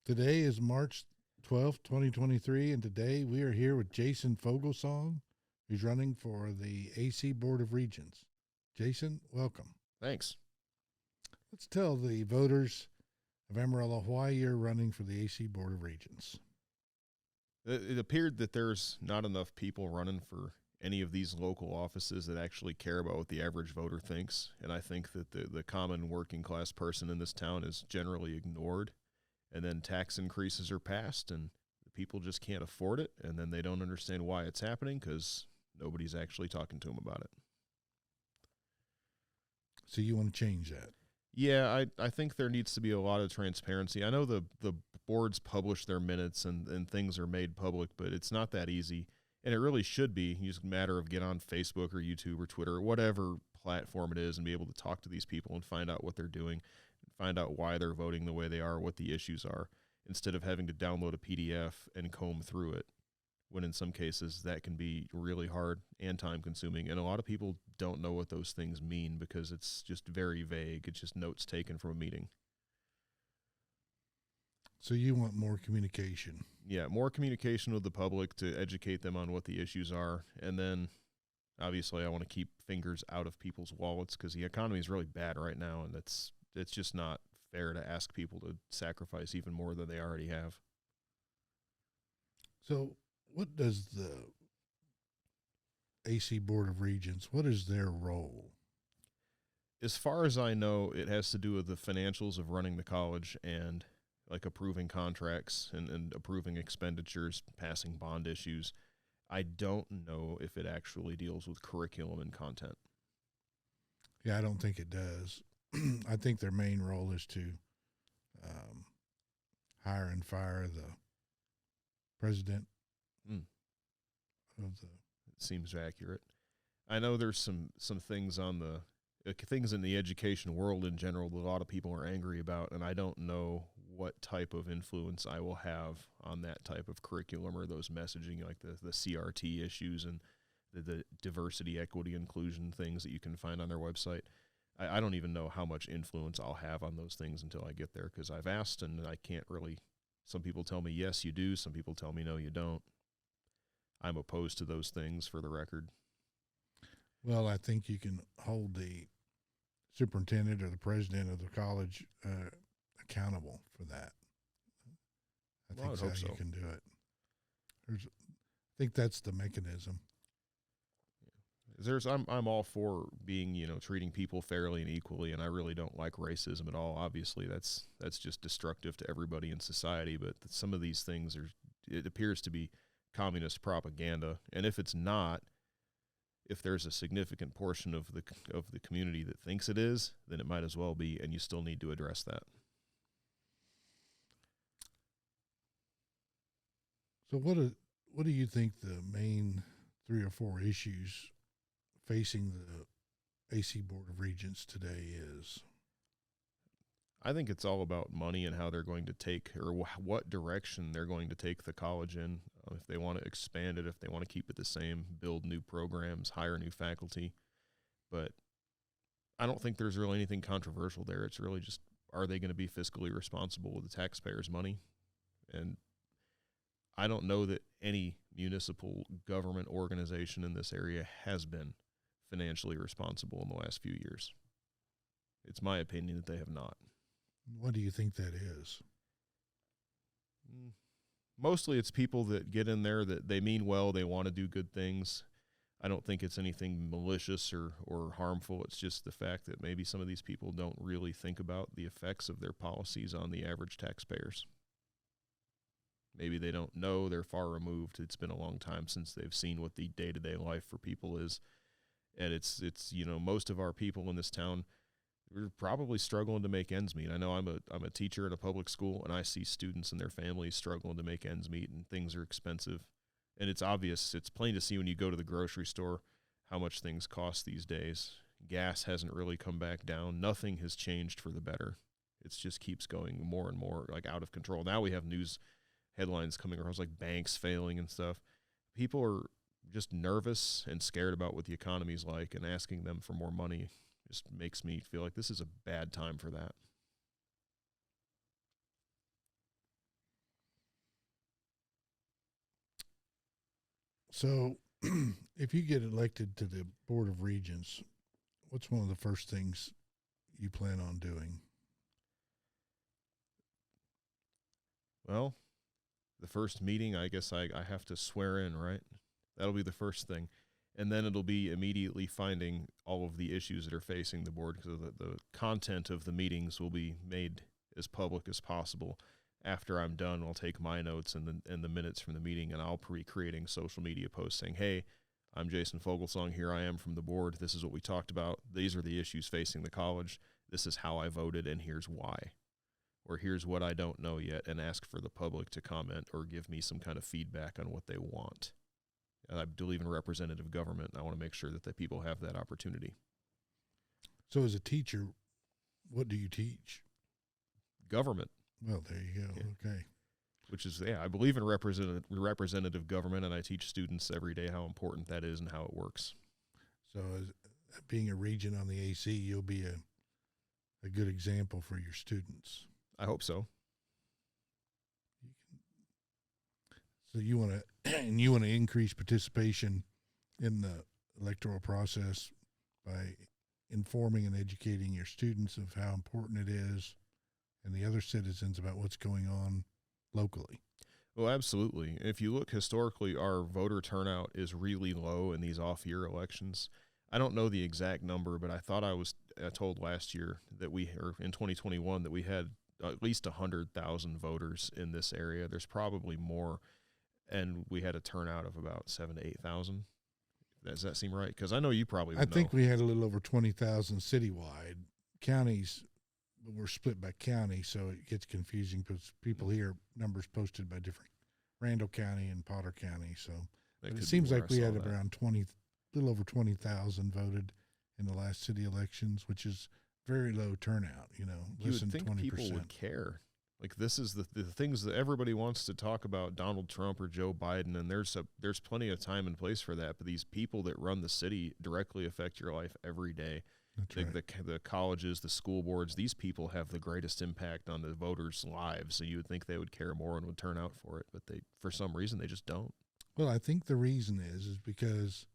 Today is March 12th, 2023, and today we are here with Jason Foglesong, who's running for the AC Board of Regents. Jason, welcome. Thanks. Let's tell the voters of Amarillo why you're running for the AC Board of Regents. It appeared that there's not enough people running for any of these local offices that actually care about what the average voter thinks. And I think that the common working class person in this town is generally ignored. And then tax increases are passed and the people just can't afford it. And then they don't understand why it's happening because nobody's actually talking to them about it. So you want to change that? Yeah, I think there needs to be a lot of transparency. I know the boards publish their minutes and things are made public, but it's not that easy. And it really should be. It's just a matter of get on Facebook or YouTube or Twitter or whatever platform it is and be able to talk to these people and find out what they're doing, and find out why they're voting the way they are, what the issues are, instead of having to download a PDF and comb through it, when in some cases that can be really hard and time consuming. And a lot of people don't know what those things mean because it's just very vague. It's just notes taken from a meeting. So you want more communication? Yeah, more communication with the public to educate them on what the issues are. And then obviously I want to keep fingers out of people's wallets because the economy is really bad right now, and it's just not fair to ask people to sacrifice even more than they already have. So what does the AC Board of Regents, what is their role? As far as I know, it has to do with the financials of running the college and like approving contracts and approving expenditures, passing bond issues. I don't know if it actually deals with curriculum and content. Yeah, I don't think it does. I think their main role is to hire and fire the president of the. It seems accurate. I know there's some things on the things in the education world in general that a lot of people are angry about, and I don't know what type of influence I will have on that type of curriculum or those messaging, like the CRT issues and the diversity, equity, inclusion things that you can find on their website. I don't even know how much influence I'll have on those things until I get there, because I've asked and I can't really. Some people tell me, yes, you do. Some people tell me, no, you don't. I'm opposed to those things, for the record. Well, I think you can hold the superintendent or the president of the college accountable for that. I think that's how you can do it. I think that's the mechanism. I'm all for being, treating people fairly and equally, and I really don't like racism at all. Obviously, that's just destructive to everybody in society. But some of these things it appears to be communist propaganda, and if it's not, if there's a significant portion of the community that thinks it is, then it might as well be, and you still need to address that. So what do you think the main 3 or 4 issues facing the AC Board of Regents today is? I think it's all about money and how they're going to take, or what direction they're going to take the college in. If they want to expand it, if they want to keep it the same, build new programs, hire new faculty. But I don't think there's really anything controversial there. It's really just, are they going to be fiscally responsible with the taxpayers' money? And I don't know that any municipal government organization in this area has been financially responsible in the last few years. It's my opinion that they have not. What do you think that is? Mostly it's people that get in there that they mean well, they want to do good things. I don't think it's anything malicious or harmful. It's just the fact that maybe some of these people don't really think about the effects of their policies on the average taxpayers. Maybe they don't know, they're far removed. It's been a long time since they've seen what the day-to-day life for people is. And it's most of our people in this town, we're probably struggling to make ends meet. I know I'm a teacher at a public school, and I see students and their families struggling to make ends meet, and things are expensive. And it's obvious, it's plain to see when you go to the grocery store how much things cost these days. Gas hasn't really come back down. Nothing has changed for the better. It just keeps going more and more like out of control. Now we have news headlines coming across like banks failing and stuff. People are just nervous and scared about what the economy's like, and asking them for more money just makes me feel like this is a bad time for that. So, if you get elected to the Board of Regents, what's one of the first things you plan on doing? Well, the first meeting, I guess I have to swear in, right? That'll be the first thing. And then it'll be immediately finding all of the issues that are facing the board, because the content of the meetings will be made as public as possible. After I'm done, I'll take my notes and the minutes from the meeting, and I'll be creating social media posts saying, hey, I'm Jason Foglesong. Here I am from the board. This is what we talked about. These are the issues facing the college. This is how I voted, and here's why. Or here's what I don't know yet, and ask for the public to comment or give me some kind of feedback on what they want. I believe in representative government, and I want to make sure that the people have that opportunity. So as a teacher, what do you teach? Government. Well, there you go. Yeah. Okay. Which is, I believe in representative government, and I teach students every day how important that is and how it works. So as being a regent on the AC, you'll be a good example for your students. I hope so. So you want to increase participation in the electoral process by informing and educating your students of how important it is and the other citizens about what's going on locally. Well, absolutely. If you look historically, our voter turnout is really low in these off-year elections. I don't know the exact number, but I thought I was told last year that or in 2021, that we had at least 100,000 voters in this area. There's probably more, and we had a turnout of about 7,000 to 8,000. Does that seem right? Because I know you probably would know. I think we had a little over 20,000 citywide. Counties were split by county, so it gets confusing because people hear numbers posted by different Randall County and Potter County. So it seems like we had around little over 20,000 voted in the last city elections, which is very low turnout. You would think 20%. People would care. Like, this is the things that everybody wants to talk about, Donald Trump or Joe Biden, and there's plenty of time and place for that. But these people that run the city directly affect your life every day. That's right. The colleges, the school boards, these people have the greatest impact on the voters' lives. So you would think they would care more and would turn out for it, but for some reason, they just don't. Well, I think the reason is because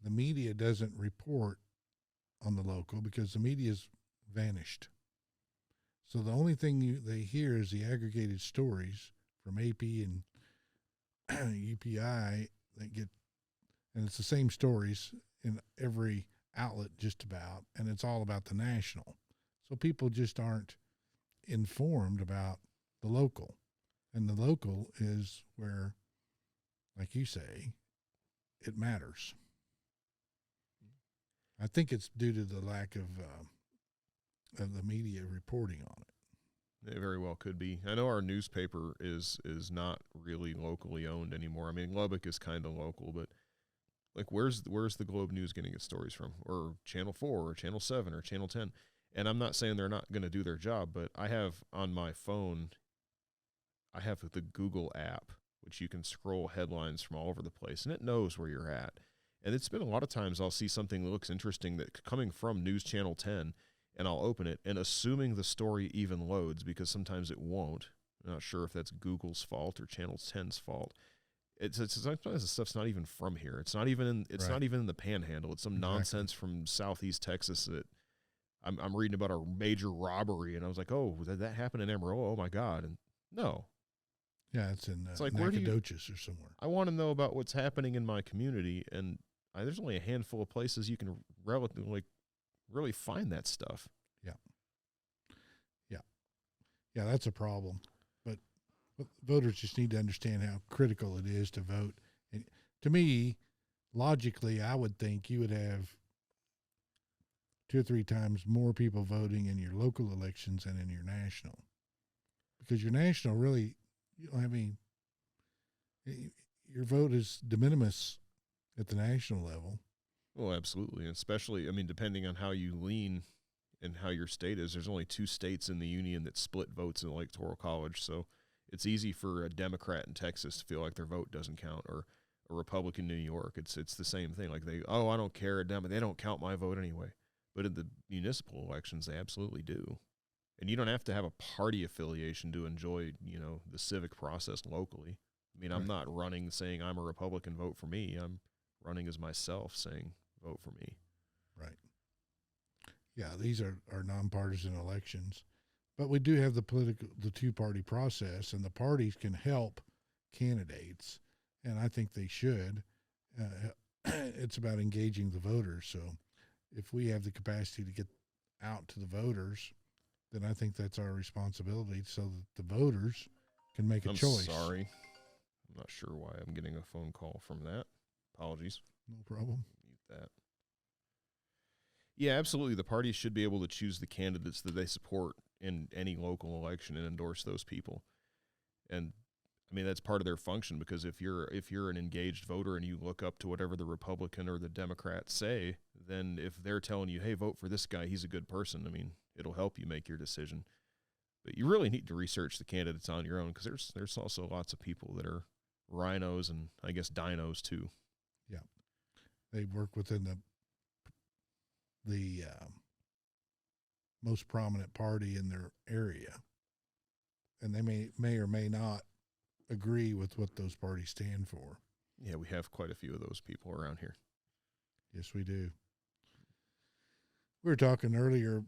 the media doesn't report on the local, because the media's vanished. So the only thing they hear is the aggregated stories from AP and UPI and it's the same stories in every outlet just about, and it's all about the national. So people just aren't informed about the local. And the local is where, like you say, it matters. I think it's due to the lack of the media reporting on it. It very well could be. I know our newspaper is not really locally owned anymore. I mean, Lubbock is kind of local, but like, where's the Globe News getting its stories from? Or Channel 4 or Channel 7 or Channel 10? And I'm not saying they're not going to do their job, but I have on my phone, I have the Google app, which you can scroll headlines from all over the place, and it knows where you're at. And it's been a lot of times I'll see something that looks interesting that coming from News Channel 10, and I'll open it, and assuming the story even loads, because sometimes it won't. I'm not sure if that's Google's fault or Channel 10's fault. It's sometimes the stuff's not even from here. It's not even in the Panhandle. It's some nonsense from Southeast Texas that I'm reading about a major robbery, and I was like, oh, did that happen in Amarillo? Oh my God! And no, yeah, it's in like Nacogdoches or somewhere. I want to know about what's happening in my community, and there's only a handful of places you can really find that stuff. Yeah, that's a problem. But voters just need to understand how critical it is to vote. And to me, logically, I would think you would have 2 or 3 times more people voting in your local elections than in your national. Because your national really, you don't have any, your vote is de minimis at the national level. Well, absolutely. Especially, I mean, depending on how you lean and how your state is, there's only 2 states in the union that split votes in the Electoral College. So it's easy for a Democrat in Texas to feel like their vote doesn't count, or a Republican in New York. It's the same thing. Like, I don't care, they don't count my vote anyway. But in the municipal elections, they absolutely do. And you don't have to have a party affiliation to enjoy, the civic process locally. I mean, I'm not running saying I'm a Republican, vote for me. I'm running as myself saying vote for me. Right. Yeah, these are nonpartisan elections. But we do have the two-party process, and the parties can help candidates, and I think they should. It's about engaging the voters. So if we have the capacity to get out to the voters, then I think that's our responsibility so that the voters can make a choice. I'm sorry. I'm not sure why I'm getting a phone call from that. Apologies. No problem. Mute that. Yeah, absolutely. The parties should be able to choose the candidates that they support in any local election and endorse those people. And I mean, that's part of their function, because if you're an engaged voter and you look up to whatever the Republican or the Democrat say, then if they're telling you, hey, vote for this guy, he's a good person, I mean, it'll help you make your decision. But you really need to research the candidates on your own, because there's also lots of people that are rhinos and I guess dinos too. Yeah. They work within the most prominent party in their area, and they may or may not agree with what those parties stand for. Yeah, we have quite a few of those people around here. Yes, we do. We were talking earlier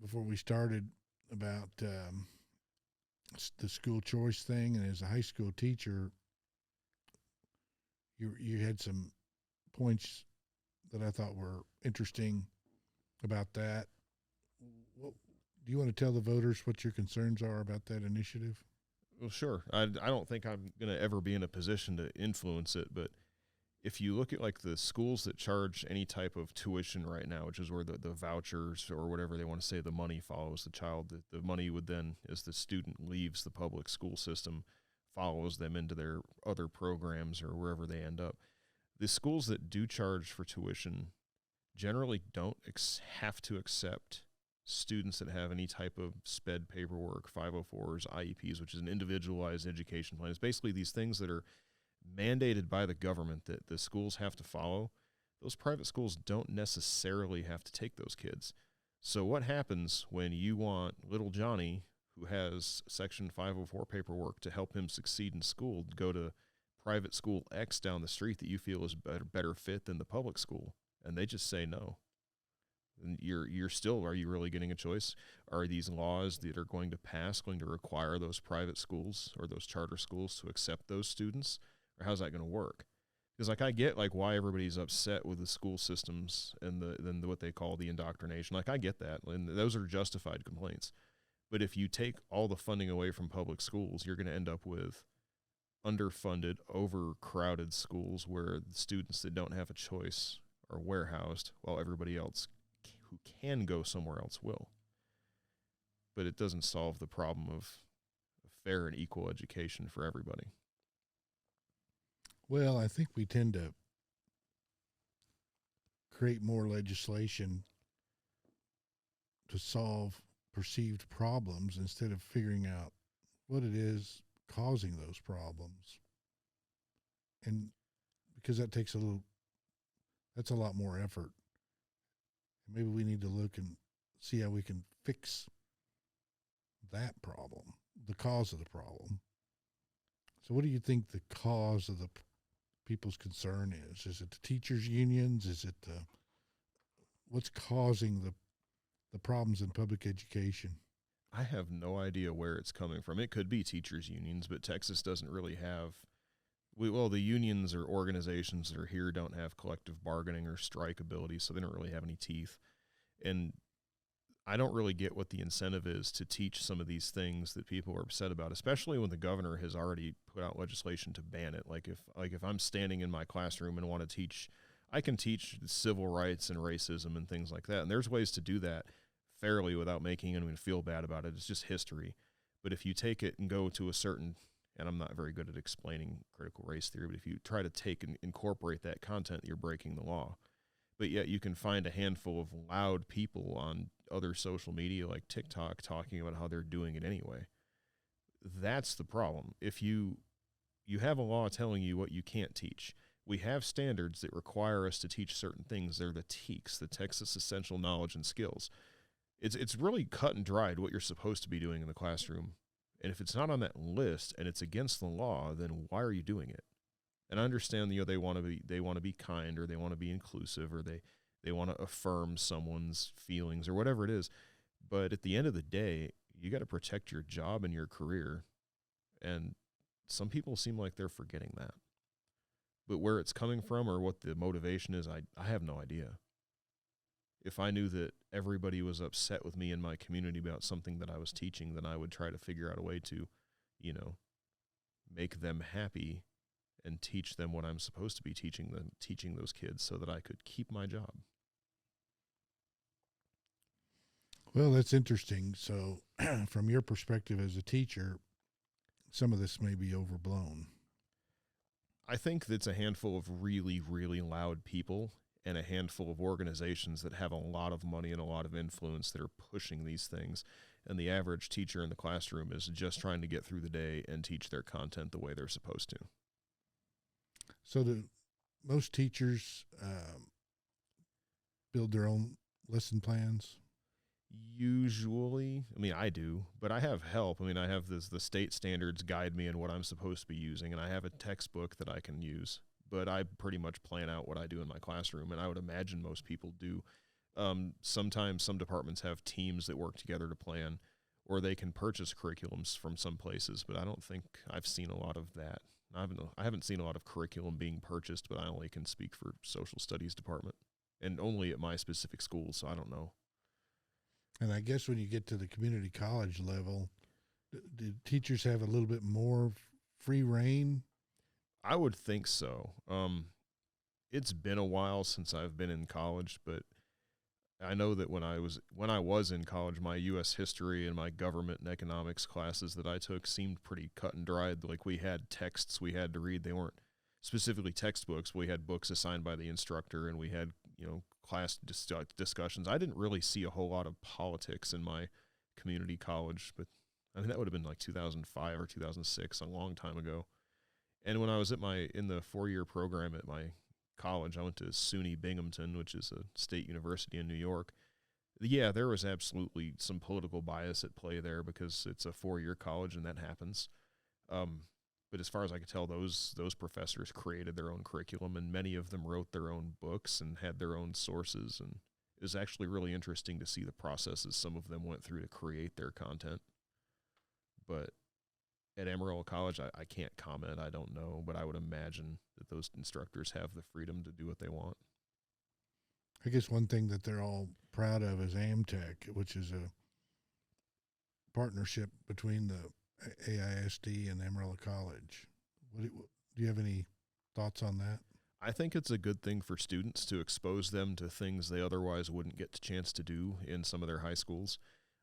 before we started about the school choice thing, and as a high school teacher, you had some points that I thought were interesting about that. Do you want to tell the voters what your concerns are about that initiative? Well, sure. I don't think I'm going to ever be in a position to influence it, but if you look at like the schools that charge any type of tuition right now, which is where the vouchers or whatever they want to say, the money follows the child, the money would then, as the student leaves the public school system, follows them into their other programs or wherever they end up. The schools that do charge for tuition generally don't have to accept students that have any type of SPED paperwork, 504s, IEPs, which is an individualized education plan. It's basically these things that are mandated by the government that the schools have to follow. Those private schools don't necessarily have to take those kids. So what happens when you want little Johnny, who has Section 504 paperwork to help him succeed in school, to go to private school X down the street that you feel is better fit than the public school, and they just say no? And you're still, are you really getting a choice? Are these laws that are going to pass going to require those private schools or those charter schools to accept those students? Or how's that going to work? Because like I get like why everybody's upset with the school systems and what they call the indoctrination. Like I get that, and those are justified complaints. But if you take all the funding away from public schools, you're going to end up with underfunded, overcrowded schools where the students that don't have a choice are warehoused while everybody else who can go somewhere else will. But it doesn't solve the problem of fair and equal education for everybody. Well, I think we tend to create more legislation to solve perceived problems instead of figuring out what it is causing those problems. And because that's a lot more effort. Maybe we need to look and see how we can fix that problem, the cause of the problem. So what do you think the cause of the people's concern is? Is it the teachers' unions? Is it what's causing the problems in public education? I have no idea where it's coming from. It could be teachers' unions, but Texas doesn't really have. The unions or organizations that are here don't have collective bargaining or strike ability, so they don't really have any teeth. And I don't really get what the incentive is to teach some of these things that people are upset about, especially when the governor has already put out legislation to ban it. Like if I'm standing in my classroom and want to teach, I can teach civil rights and racism and things like that. And there's ways to do that fairly without making anyone feel bad about it. It's just history. But if you take it and go to a certain, and I'm not very good at explaining critical race theory, but if you try to take and incorporate that content, you're breaking the law. But yet you can find a handful of loud people on other social media like TikTok talking about how they're doing it anyway. That's the problem. If you have a law telling you what you can't teach, we have standards that require us to teach certain things. They're the TEKS, the Texas Essential Knowledge and Skills. It's really cut and dried what you're supposed to be doing in the classroom. And if it's not on that list and it's against the law, then why are you doing it? And I understand, they want to be kind, or they want to be inclusive, or they want to affirm someone's feelings or whatever it is. But at the end of the day, you got to protect your job and your career. And some people seem like they're forgetting that. But where it's coming from or what the motivation is, I have no idea. If I knew that everybody was upset with me in my community about something that I was teaching, then I would try to figure out a way to, make them happy and teach them what I'm supposed to be teaching those kids, so that I could keep my job. Well, that's interesting. So from your perspective as a teacher, some of this may be overblown. I think it's a handful of really, really loud people and a handful of organizations that have a lot of money and a lot of influence that are pushing these things. And the average teacher in the classroom is just trying to get through the day and teach their content the way they're supposed to. So do most teachers build their own lesson plans? Usually, I do, but I have help. I have the state standards guide me in what I'm supposed to be using, and I have a textbook that I can use. But I pretty much plan out what I do in my classroom, and I would imagine most people do. Sometimes some departments have teams that work together to plan, or they can purchase curriculums from some places, but I don't think I've seen a lot of that. I haven't seen a lot of curriculum being purchased, but I only can speak for social studies department, and only at my specific school, so I don't know. And I guess when you get to the community college level, do teachers have a little bit more free reign? I would think so. It's been a while since I've been in college, but I know that when I was in college, my U.S. history and my government and economics classes that I took seemed pretty cut and dried. Like, we had texts we had to read. They weren't specifically textbooks. We had books assigned by the instructor, and we had class discussions. I didn't really see a whole lot of politics in my community college, but that would have been like 2005 or 2006, a long time ago. And when I was in the 4-year program at my college, I went to SUNY Binghamton, which is a state university in New York. Yeah, there was absolutely some political bias at play there, because it's a 4-year college and that happens. But as far as I could tell, those professors created their own curriculum, and many of them wrote their own books and had their own sources. And it was actually really interesting to see the processes some of them went through to create their content. But at Amarillo College, I can't comment. I don't know, but I would imagine that those instructors have the freedom to do what they want. I guess one thing that they're all proud of is AMTech, which is a partnership between the AISD and Amarillo College. Do you have any thoughts on that? I think it's a good thing for students to expose them to things they otherwise wouldn't get the chance to do in some of their high schools.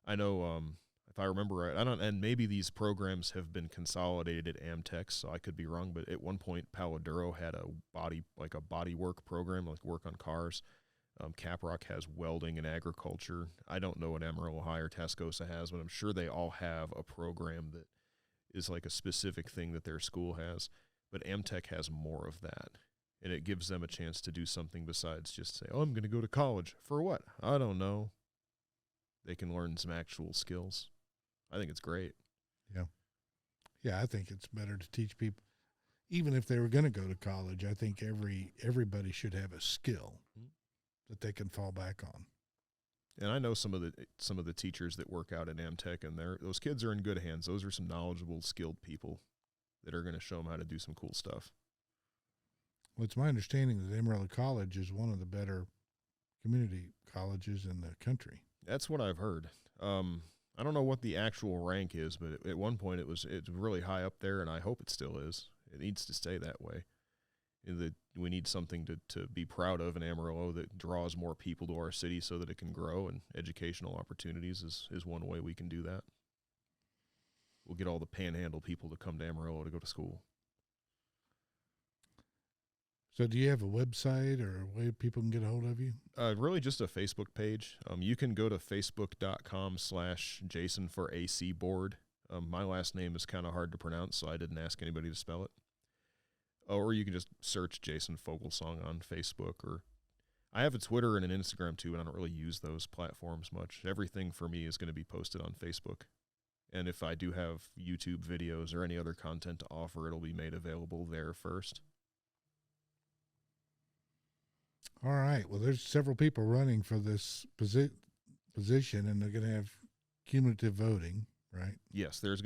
I know, if I remember right, and maybe these programs have been consolidated at Amtech, so I could be wrong, but at one point, Palo Duro had a body work program, like work on cars. Caprock has welding and agriculture. I don't know what Amarillo High or Tascosa has, but I'm sure they all have a program that is like a specific thing that their school has. But Amtech has more of that, and it gives them a chance to do something besides just say, "Oh, I'm going to go to college." For what? I don't know. They can learn some actual skills. I think it's great. Yeah, I think it's better to teach people, even if they were going to go to college. I think everybody should have a skill that they can fall back on. And I know some of the teachers that work out at Amtech, and those kids are in good hands. Those are some knowledgeable, skilled people that are going to show them how to do some cool stuff. Well, it's my understanding that Amarillo College is one of the better community colleges in the country. That's what I've heard. I don't know what the actual rank is, but at one point it's really high up there, and I hope it still is. It needs to stay that way. We need something to be proud of in Amarillo that draws more people to our city so that it can grow, and educational opportunities is one way we can do that. We'll get all the panhandle people to come to Amarillo to go to school. So do you have a website or a way people can get a hold of you? Really just a Facebook page. You can go to facebook.com/Jason for AC board. My last name is kind of hard to pronounce, so I didn't ask anybody to spell it. Or you can just search Jason Foglesong on Facebook. Or I have a Twitter and an Instagram too, and I don't really use those platforms much. Everything for me is going to be posted on Facebook. And if I do have YouTube videos or any other content to offer, it'll be made available there first. All right. Well, there's several people running for this position, and they're going to have cumulative voting, right? Yes, there's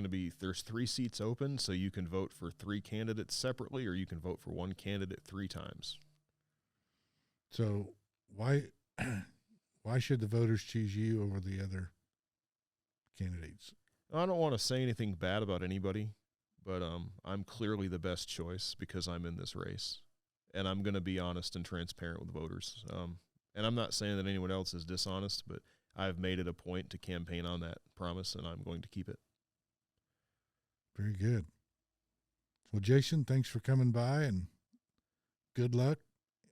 3 seats open, so you can vote for 3 candidates separately, or you can vote for one candidate 3 times. So why should the voters choose you over the other candidates? I don't want to say anything bad about anybody, but I'm clearly the best choice because I'm in this race, and I'm going to be honest and transparent with voters. And I'm not saying that anyone else is dishonest, but I've made it a point to campaign on that promise, and I'm going to keep it. Very good. Well, Jason, thanks for coming by, and good luck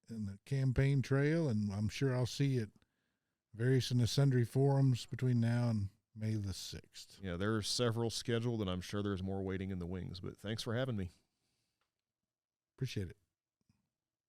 in the campaign trail, and I'm sure I'll see you at various and sundry forums between now and May the 6th. Yeah, there are several scheduled, and I'm sure there's more waiting in the wings, but thanks for having me. Appreciate it.